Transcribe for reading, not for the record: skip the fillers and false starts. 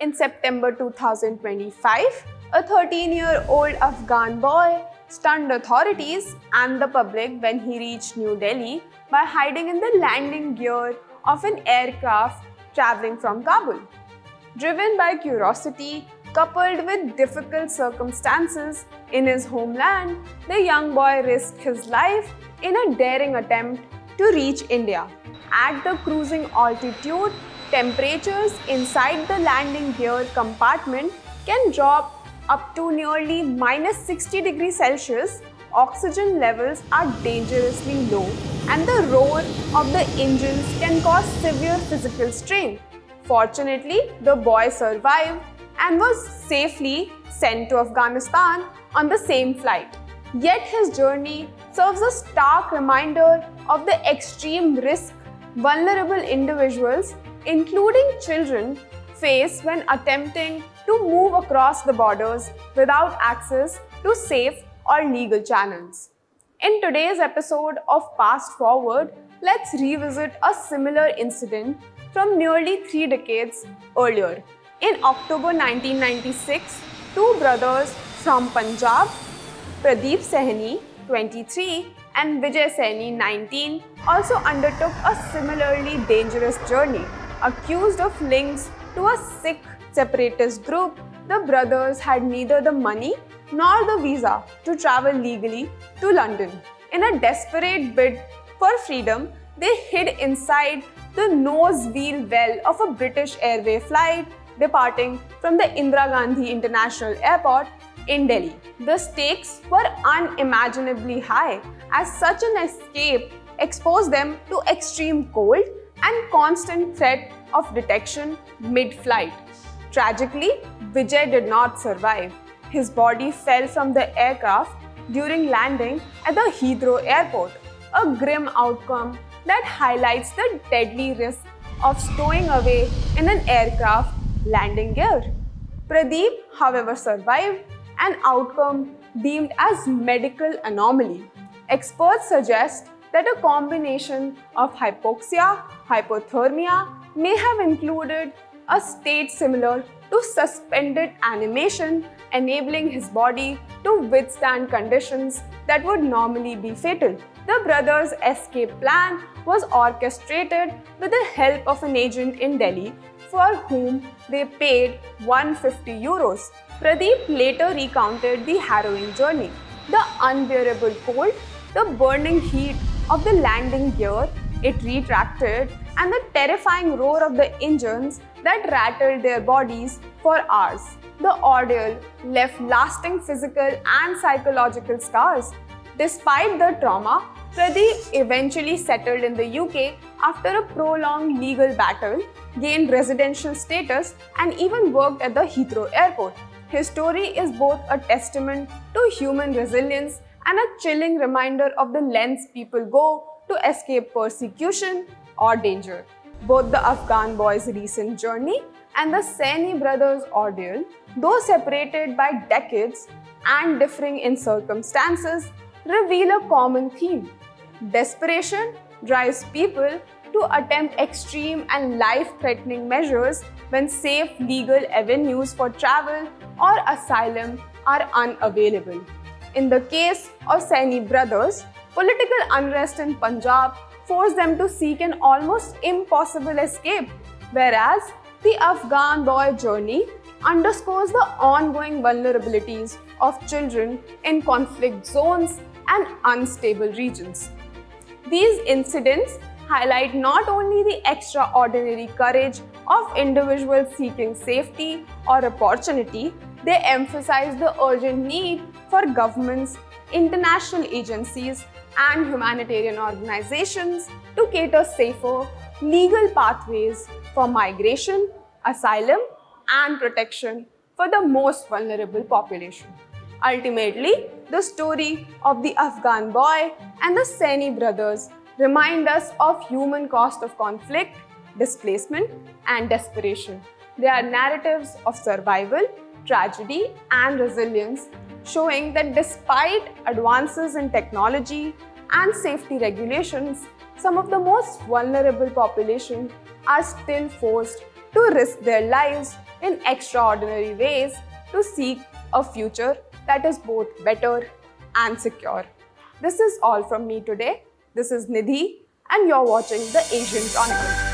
In September 2025, a 13-year-old Afghan boy stunned authorities and the public when he reached New Delhi by hiding in the landing gear of an aircraft traveling from Kabul. Driven by curiosity, coupled with difficult circumstances in his homeland, the young boy risked his life in a daring attempt to reach India. At the cruising altitude, temperatures inside the landing gear compartment can drop up to nearly -60 degrees Celsius. Oxygen levels are dangerously low, and the roar of the engines can cause severe physical strain. Fortunately, the boy survived and was safely sent to Afghanistan on the same flight. Yet his journey serves a stark reminder of the extreme risk vulnerable individuals, including children, face when attempting to move across the borders without access to safe or legal channels. In today's episode of Fast Forward, let's revisit a similar incident from nearly 3 decades earlier. In October 1996, two brothers from Punjab, Pradeep Sahni, 23, and Vijay Saini, 19, also undertook a similarly dangerous journey. Accused of links to a Sikh separatist group, the brothers had neither the money nor the visa to travel legally to London. In a desperate bid for freedom, they hid inside the nose wheel well of a British Airways flight departing from the Indira Gandhi International Airport in Delhi. The stakes were unimaginably high, as such an escape exposed them to extreme cold and constant threat of detection mid-flight. Tragically, Vijay did not survive. His body fell from the aircraft during landing at the Heathrow Airport, a grim outcome that highlights the deadly risk of stowing away in an aircraft landing gear. Pradeep, however, survived, an outcome deemed as medical anomaly. Experts suggest that a combination of hypoxia, hypothermia may have included a state similar to suspended animation, enabling his body to withstand conditions that would normally be fatal. The brothers' escape plan was orchestrated with the help of an agent in Delhi for whom they paid €150. Pradeep later recounted the harrowing journey. The unbearable cold, the burning heat of the landing gear it retracted, and the terrifying roar of the engines that rattled their bodies for hours. The ordeal left lasting physical and psychological scars. Despite the trauma, Pradeep eventually settled in the UK after a prolonged legal battle, gained residential status, and even worked at the Heathrow Airport. His story is both a testament to human resilience and a chilling reminder of the lengths people go to escape persecution or danger. Both the Afghan boy's recent journey and the Saini brothers' ordeal, though separated by decades and differing in circumstances, reveal a common theme. Desperation drives people to attempt extreme and life-threatening measures when safe legal avenues for travel or asylum are unavailable. In the case of Saini brothers, political unrest in Punjab forced them to seek an almost impossible escape, whereas the Afghan boy journey underscores the ongoing vulnerabilities of children in conflict zones and unstable regions. These incidents highlight not only the extraordinary courage of individuals seeking safety or opportunity, they emphasize the urgent need for governments, international agencies, and humanitarian organizations to cater safer legal pathways for migration, asylum, and protection for the most vulnerable population. Ultimately, the story of the Afghan boy and the Saini brothers remind us of human cost of conflict, displacement, and desperation. They are narratives of survival, tragedy, and resilience, showing that despite advances in technology and safety regulations, some of the most vulnerable populations are still forced to risk their lives in extraordinary ways to seek a future that is both better and secure. This is all from me today. This is Nidhi, and you're watching the Asian Chronicle.